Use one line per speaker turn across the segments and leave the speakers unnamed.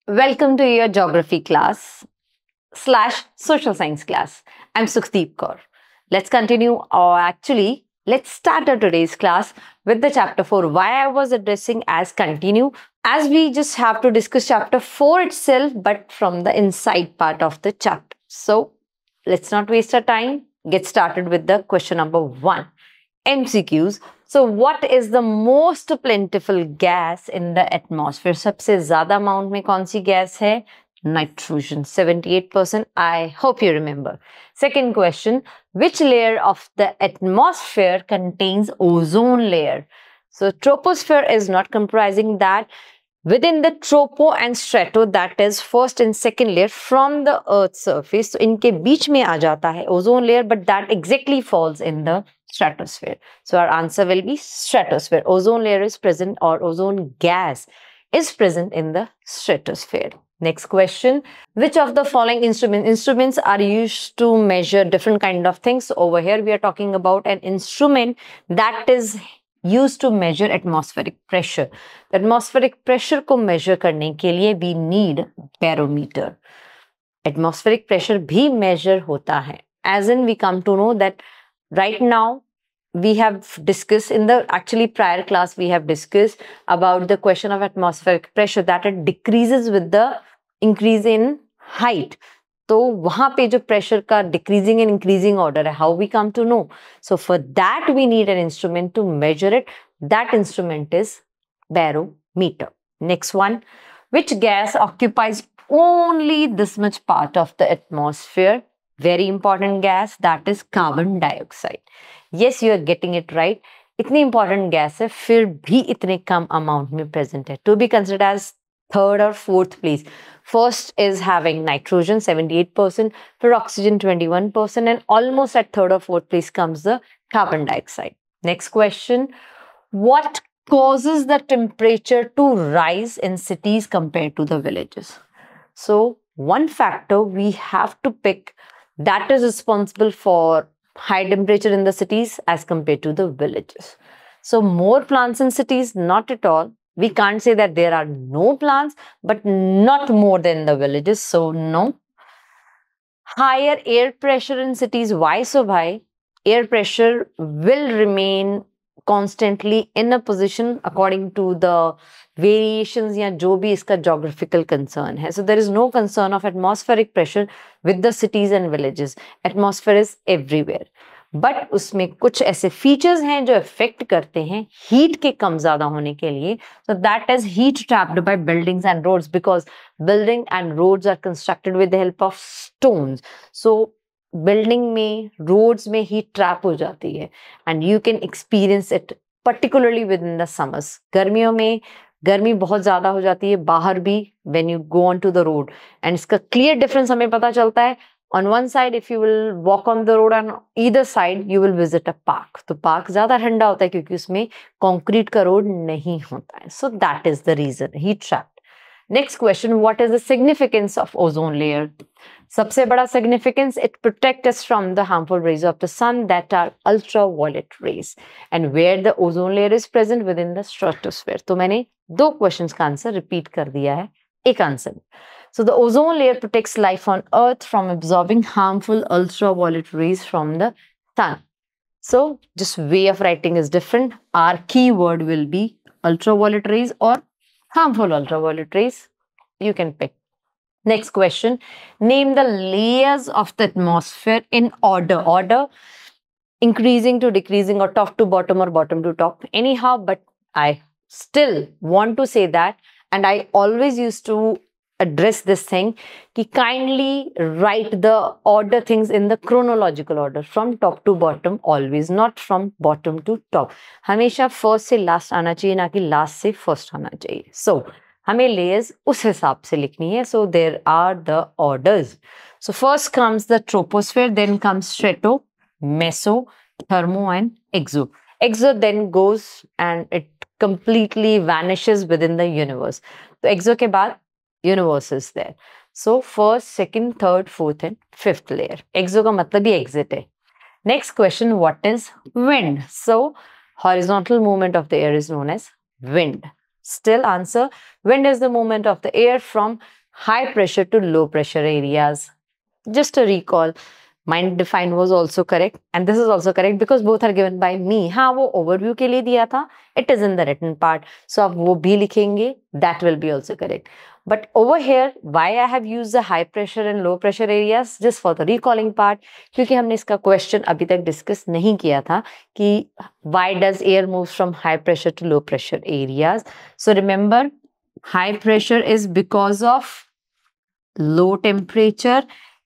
Welcome to your geography class slash social science class. I'm Sukhdeep Kaur. Let's continue, or actually, let's start our today's class with the chapter 4. Why I was addressing as continue, as we just have to discuss chapter 4 itself, but from the inside part of the chapter. So, let's not waste our time. Get started with the question number 1. MCQs. So what is the most plentiful gas in the atmosphere? सबसे ज़्यादा amount में कौन सी gas है? Nitrogen, 78%. I hope you remember. Second question, which layer of the atmosphere contains ozone layer? So troposphere is not comprising that. Within the tropo and strato, that is first and second layer from the earth's surface, so इनके बीच में आ जाता है ozone layer, but that exactly falls in the stratosphere. So our answer will be stratosphere. Ozone layer is present, or ozone gas is present in the stratosphere. Next question, which of the following instruments are used to measure different kind of things? So over here we are talking about an instrument that is used to measure atmospheric pressure. Atmospheric pressure को measure करने के लिए we need barometer. Atmospheric pressure भी measure होता है. As in we come to know that right now we have discussed in the actually prior class we have discussed about the question of atmospheric pressure that it decreases with the increase in height. तो वहां पे जो pressure का decreasing and increasing order है, how we come to know? So for that we need an instrument to measure it. That instrument is barometer. Next one, which gas occupies only this much part of the atmosphere? Very important gas, that is carbon dioxide. Yes, you are getting it right. इतनी important gas है, फिर भी इतने कम amount में present है. To be considered as third or fourth place. First is having nitrogen, 78%, for oxygen, 21%, and almost at third or fourth place comes the carbon dioxide. Next question, what causes the temperature to rise in cities compared to the villages? So, one factor we have to pick that is responsible for high temperature in the cities as compared to the villages. So, more plants in cities? Not at all. We can't say that there are no plants, but not more than the villages. So, no. Higher air pressure in cities. Why so high? Air pressure will remain constantly in a position according to the variations या जो भी इसका geographical concern है. So, there is no concern of atmospheric pressure with the cities and villages. Atmosphere is everywhere. But उसमें कुछ ऐसे features हैं जो इफेक्ट करते हैं हीट के कम ज्यादा होने के लिए. So that is heat trapped by buildings and roads, because building and roads are constructed with the help of stones. So building में, रोड्स में हीट ट्रैप हो जाती है and you can experience it particularly within the summers. गर्मियों में गर्मी बहुत ज्यादा हो जाती है बाहर भी when you go on to the road, and इसका क्लियर डिफरेंस हमें पता चलता है. On one side, if you will walk on the road, on either side, you will visit a park. तो park ज़्यादा ठंडा होता है क्योंकि उसमें concrete का road नहीं होता है. So that is the reason, heat trapped. Next question, what is the significance of ozone layer? सबसे बड़ा significance, it protects us from the harmful rays of the sun that are ultraviolet rays. And where the ozone layer is present within the stratosphere. तो मैंने 2 questions का answer repeat कर दिया है एक answer. So the ozone layer protects life on Earth from absorbing harmful ultraviolet rays from the sun. So just way of writing is different. Our keyword will be ultraviolet rays or harmful ultraviolet rays. You can pick. Next question. Name the layers of the atmosphere in order. Order increasing to decreasing or top to bottom or bottom to top. Anyhow, but I still want to say that, and I always used to address this thing कि kindly write the order things in the chronological order from top to bottom always, not from bottom to top. हमेशा first से last आना चाहिए, ना कि last से first आना चाहिए. So हमें layers उस हिसाब से लिखनी है. So there are the orders. So first comes the troposphere, then comes strato, meso, thermo and exo. Exo then goes and it completely vanishes within the universe. तो exo के बाद universe is there. So first, second, third, fourth and fifth layer. Exo का मतलब ही exit है. Next question, what is wind? So horizontal movement of the air is known as wind. Still answer, wind is the movement of the air from high pressure to low pressure areas. Just a recall, mind defined was also correct and this is also correct because both are given by me. हाँ वो overview के लिए दिया था, it is in the written part, so आप वो भी लिखेंगे, that will be also correct. But over here, why I have used the high pressure and low pressure areas? Just for the recalling part, क्योंकि हमने इसका question अभी तक discuss नहीं किया था कि why does air move from high pressure to low pressure areas? So remember, high pressure is because of low temperature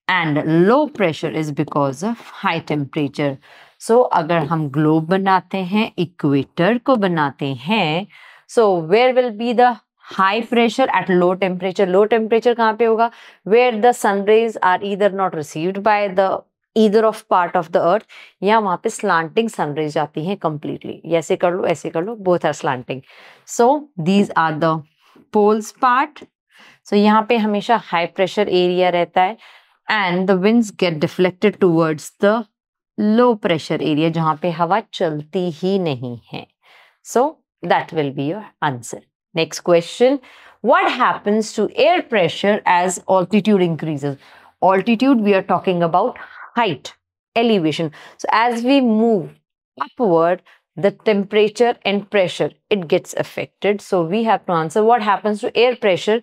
and low pressure is because of high temperature. So अगर हम globe बनाते हैं, equator को बनाते हैं, so where will be the high pressure at low temperature? Low temperature कहाँ पे होगा? Where the sun rays are either not received by the either of part of the earth या वहाँ पे slanting sun rays जाती हैं completely. ऐसे कर लो, ऐसे कर लो, both are slanting. So these are the poles part. So यहाँ पे हमेशा high pressure area रहता है and the winds get deflected towards the low pressure area जहाँ पे हवा चलती ही नहीं है. So that will be your answer. Next question, what happens to air pressure as altitude increases? Altitude, we are talking about height, elevation. So as we move upward, the temperature and pressure, it gets affected. So we have to answer what happens to air pressure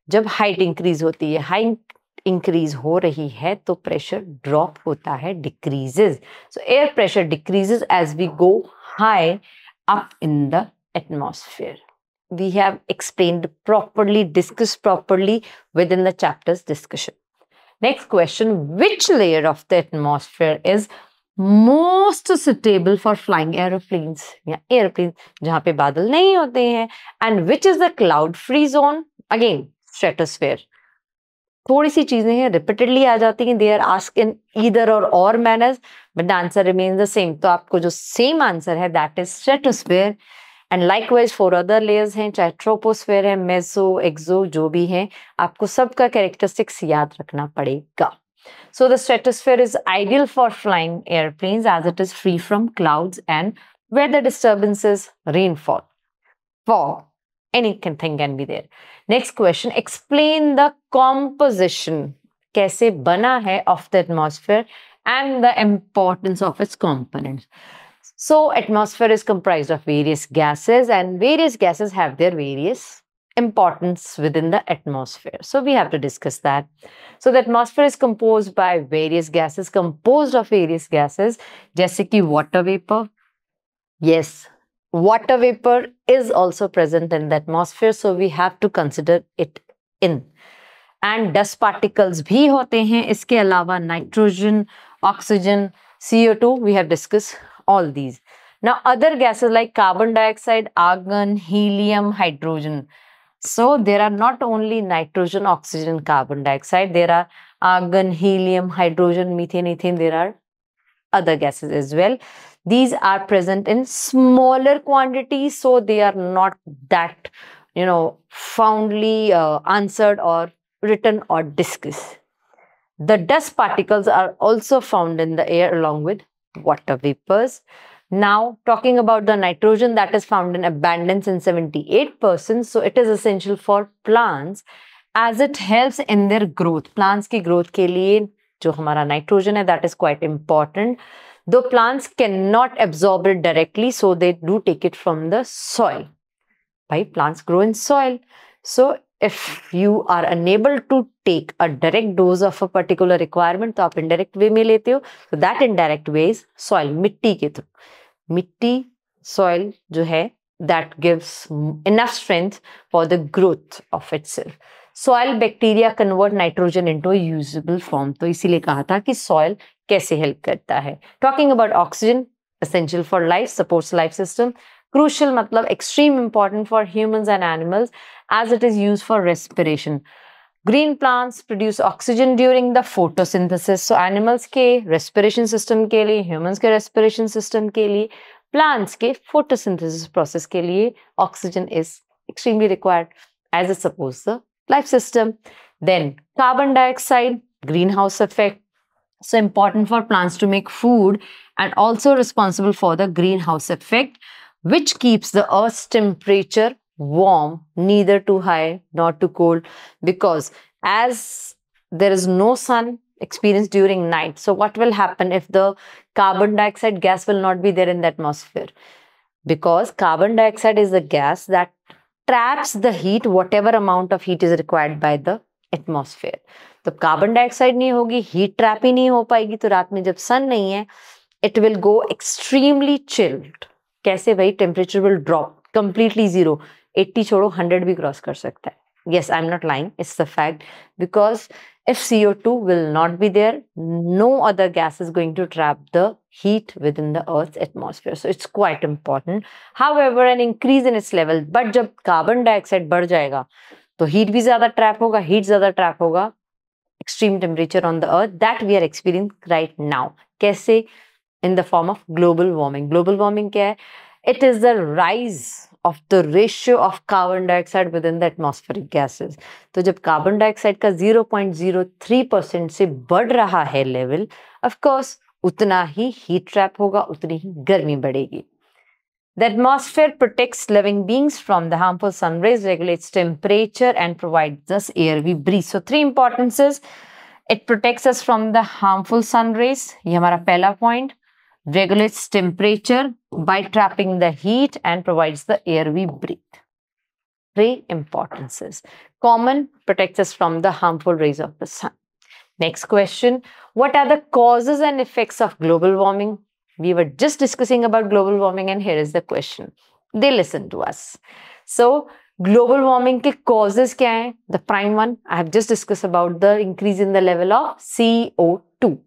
जब height increase होती है. Height increase हो रही है तो pressure drop होता है, decreases. So air pressure decreases as we go high up in the atmosphere. We have explained properly, discussed properly within the chapter's discussion. Next question, which layer of the atmosphere is most suitable for flying aeroplanes? या airplanes जहाँ पे बादल नहीं होते हैं. And which is the cloud free zone? Again, stratosphere. थोड़ी सी चीजें हैं repeatedly आ जाती हैं, they are asked in either or manners, but the answer remains the same. तो आपको जो same answer है that is stratosphere. And likewise 4 other layers हैं, चाहे troposphere है, meso, exo, जो भी हैं, आपको सबका characteristics याद रखना पड़ेगा. So the stratosphere is ideal for flying airplanes as it is free from clouds and weather disturbances, rainfall, fog, anything can be there. Next question, explain the composition, कैसे बना है of the atmosphere and the importance of its components. So atmosphere is comprised of various gases and various gases have their various importance within the atmosphere. So we have to discuss that. So the atmosphere is composed by various gases, जैसे कि water vapor. Yes, water vapor is also present in the atmosphere, so we have to consider it in. And dust particles भी होते हैं, इसके अलावा nitrogen, oxygen, CO2, we have discussed all these. Now other gases like carbon dioxide, argon, helium, hydrogen. So there are not only nitrogen, oxygen, carbon dioxide, there are argon, helium, hydrogen, methane, ethane, there are other gases as well. These are present in smaller quantities, so they are not that, foundly answered or written or discussed. The dust particles are also found in the air along with water vapors. Now, talking about the nitrogen, that is found in abundance in 78%. So, it is essential for plants as it helps in their growth. Plants की growth के लिए जो हमारा nitrogen है, that is quite important. Though plants cannot absorb it directly, so they do take it from the soil. Right? Plants grow in soil. So, if you are unable to take a direct dose of a particular requirement, तो आप indirect way में लेते हो. So that indirect way is soil, मिट्टी के through. मिट्टी, soil जो है, that gives enough strength for the growth of itself. Soil bacteria convert nitrogen into a usable form. तो इसीलिए कहा था कि soil कैसे help करता है. Talking about oxygen, essential for life, supports life system. Crucial मतलब extreme important for humans and animals as it is used for respiration. Green plants produce oxygen during the photosynthesis. So animals के respiration system के लिए, humans के respiration system के लिए, plants के photosynthesis process के लिए oxygen is extremely required as it supports the life system. Then carbon dioxide, greenhouse effect. So important for plants to make food and also responsible for the greenhouse effect, which keeps the Earth's temperature warm, neither too high, not too cold, because as there is no sun experienced during night, so what will happen if the carbon dioxide gas will not be there in the atmosphere? Because carbon dioxide is the gas that traps the heat, whatever amount of heat is required by the atmosphere. तो carbon dioxide नहीं होगी, heat trap ही नहीं हो पाएगी, तो रात में जब सन नहीं है, it will go extremely chilled. कैसे भाई? Temperature will drop completely zero. 80 छोड़ो, 100 भी क्रॉस कर सकता है. Yes, I'm not lying, it's the fact, because if CO2 will not be there, no other gas is going to trap the heat within the Earth's atmosphere. So it's quite important. However, an increase in its level, but जब carbon dioxide बढ़ जाएगा तो heat भी ज्यादा trap होगा, heat ज्यादा trap होगा, extreme temperature on the earth that we are experiencing right now. कैसे? In the form of global warming. Global warming क्या है? It is the rise of the ratio of carbon dioxide within the atmospheric gases. तो जब carbon dioxide का 0.03% से बढ़ रहा है लेवल, of course उतना ही हीट ट्रैप होगा, उतनी ही गर्मी बढ़ेगी. The atmosphere protects living beings from the harmful sun rays, regulates temperature and provides us air we breathe. So 3 importances. It protects us from the harmful sun rays. ये हमारा पहला point. Regulates temperature by trapping the heat and provides the air we breathe. 3 importances. Common, protects us from the harmful rays of the sun. Next question. What are the causes and effects of global warming? We were just discussing about global warming and here is the question. They listen to us. So, global warming के causes क्या हैं? The prime one, I have just discussed about the increase in the level of CO2.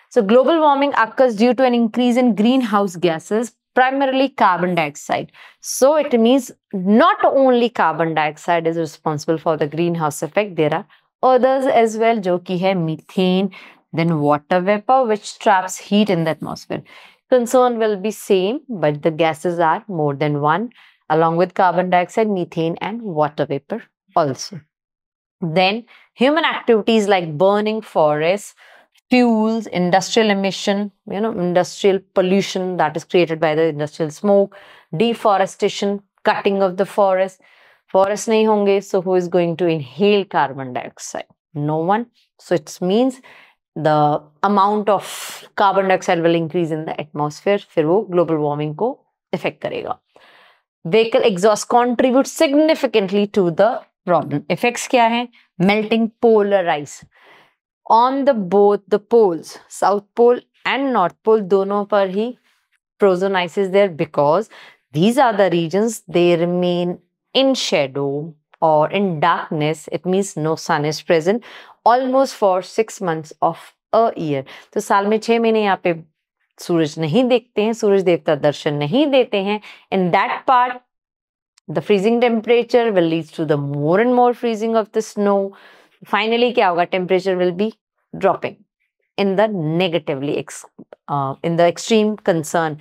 So, global warming occurs due to an increase in greenhouse gases, primarily carbon dioxide. So, it means not only carbon dioxide is responsible for the greenhouse effect, there are others as well, जो कि है methane, then water vapor, which traps heat in the atmosphere. Concern will be same, but the gases are more than one, along with carbon dioxide, methane, and water vapor also. Then, human activities like burning forests, fuels, industrial emission, industrial pollution that is created by the industrial smoke, deforestation, cutting of the forest. Forest nahi honge, so who is going to inhale carbon dioxide? No one. So it means the amount of carbon dioxide will increase in the atmosphere, फिर वो global warming को affect करेगा. Vehicle exhaust contributes significantly to the problem. Effects क्या हैं? Melting polar ice. On both the poles, South Pole and North Pole, दोनों पर ही frozen ice is there because these are the regions they remain in shadow or in darkness. It means no sun is present almost for 6 months of a year. तो साल में 6 महीने यहाँ पे सूरज नहीं देखते हैं, सूरज देवता दर्शन नहीं देते हैं. In that part, the freezing temperature will lead to the more and more freezing of the snow. Finally क्या होगा? Temperature will be dropping in the negatively, in the extreme concern.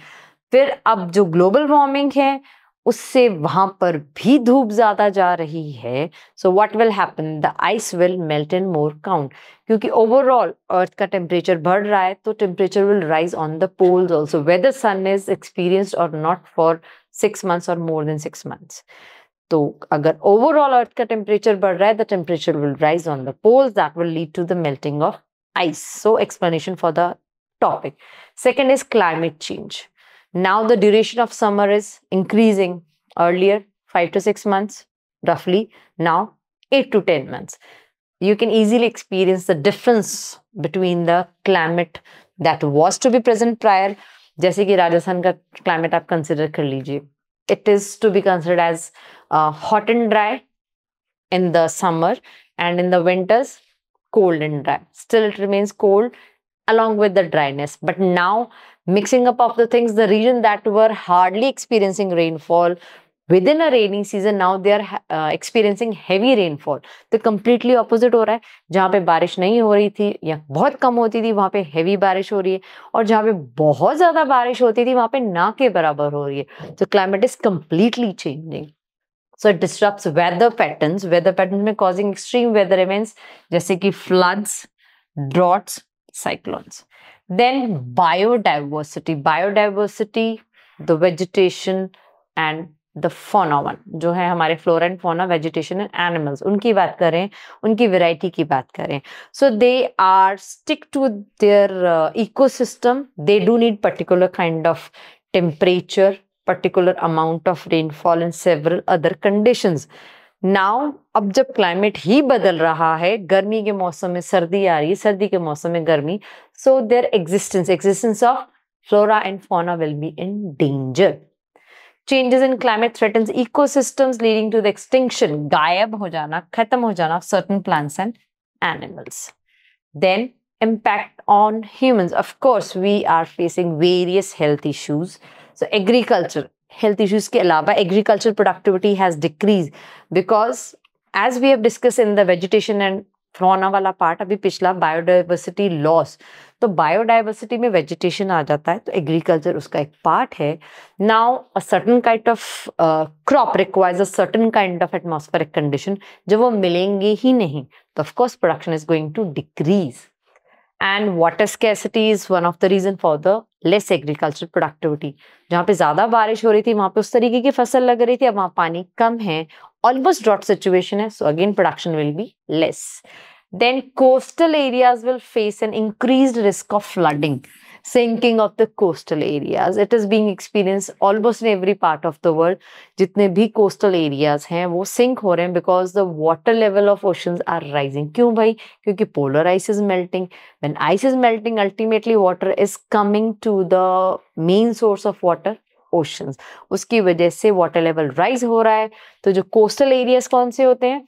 फिर अब जो global warming है उससे वहां पर भी धूप ज्यादा जा रही है. So what will happen? The ice will melt in more count. क्योंकि overall Earth का temperature बढ़ रहा है तो temperature will rise on the poles also, whether sun is experienced or not for 6 months or more than 6 months. तो अगर overall Earth का temperature बढ़ रहा है, the temperature will rise on the poles, that will lead to the melting of ice. So explanation for the topic. Second is climate change. Now the duration of summer is increasing. Earlier 5 to 6 months roughly, now 8 to 10 months. You can easily experience the difference between the climate that was to be present prior. जैसे कि राजस्थान का climate आप consider कर लीजिए. It is to be considered as hot and dry in the summer, and in the winters cold and dry. Still it remains cold along with the dryness. But now mixing up of the things, the region that were hardly experiencing rainfall within a rainy season, now they are experiencing heavy rainfall. तो completely opposite हो रहा है. जहाँ पे बारिश नहीं हो रही थी या बहुत कम होती थी वहाँ पे heavy बारिश हो रही है, और जहाँ पे बहुत ज़्यादा बारिश होती थी वहाँ पे ना के बराबर हो रही है. So climate is completely changing. So it disrupts weather patterns. Weather patterns में causing extreme weather events जैसे कि floods, droughts, cyclones. Then biodiversity. Biodiversity, the vegetation and the fauna one, जो है हमारे flora and fauna, vegetation and animals, उनकी बात करें, उनकी वेराइटी की बात करें. So they are stick to their ecosystem. They do need particular kind of temperature, particular amount of rainfall and several other conditions. Now, अब जब क्लाइमेट ही बदल रहा है, गर्मी के मौसम में सर्दी आ रही है, सर्दी के मौसम में गर्मी, so their existence of flora and fauna will be in danger. Changes in climate threatens ecosystems leading to the extinction, गायब हो जाना, खत्म हो जाना of certain plants and animals. Then impact on humans. Of course, we are facing various health issues. So agriculture, health issues के अलावा agricultural productivity has decreased because as we have discussed in the vegetation and fauna वाला part, अभी पिछला biodiversity loss, तो biodiversity में vegetation आ जाता है, तो agriculture उसका एक part है. Now a certain kind of crop requires a certain kind of atmospheric condition, जो वो मिलेंगे ही नहीं, तो of course production is going to decrease. And water scarcity is one of the reason for the less agricultural productivity. जहाँ पे ज्यादा बारिश हो रही थी वहां पे उस तरीके की फसल लग रही थी, अब वहां पानी कम है, almost drought situation है, so again production will be less. Then coastal areas will face an increased risk of flooding, sinking of the coastal areas. It is being experienced almost in every part of the world. जितने भी coastal areas हैं वो sink हो रहे हैं because the water level of oceans are rising. क्यों भाई? क्योंकि polar ice is melting. When ice is melting, ultimately water is coming to the main source of water, oceans. उसकी वजह से water level rise हो रहा है. तो जो coastal areas कौन से होते हैं?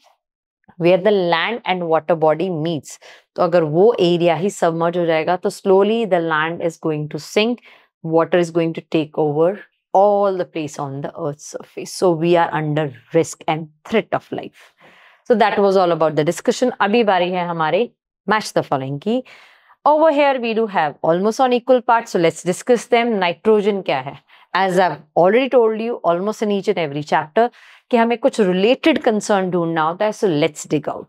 Where the land and water body meets. तो अगर वो area ही submerge हो जाएगा तो slowly the land is going to sink, water is going to take over all the place on the earth's surface. So we are under risk and threat of life. So that was all about the discussion. अभी बारी है हमारे match the following की. Over here we do have almost on equal parts, so let's discuss them. Nitrogen क्या है? As I've already told you almost in each and every chapter कि हमें कुछ related concern ढूंढना होता है, so let's dig out.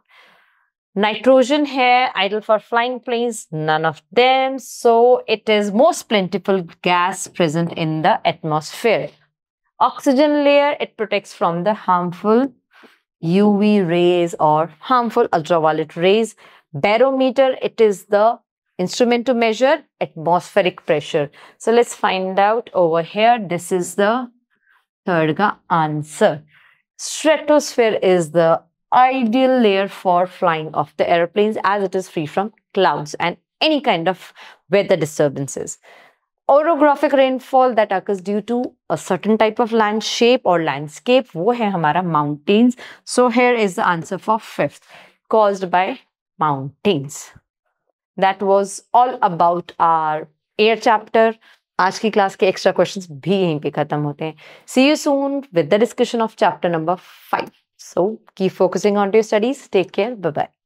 Nitrogen है ideal for flying planes, none of them, so it is most plentiful gas present in the atmosphere. Oxygen layer, it protects from the harmful UV rays or harmful ultraviolet rays. Barometer, it is the instrument to measure atmospheric pressure. So let's find out over here. This is the third ka answer. Stratosphere is the ideal layer for flying of the airplanes as it is free from clouds and any kind of weather disturbances. Orographic rainfall that occurs due to a certain type of land shape or landscape, वो है हमारा mountains. So here is the answer for fifth, caused by mountains. That was all about our air chapter. आज की class के extra questions भी यहीं पे खत्म होते हैं. See you soon with the discussion of chapter number 5. So keep focusing on your studies. Take care. Bye bye.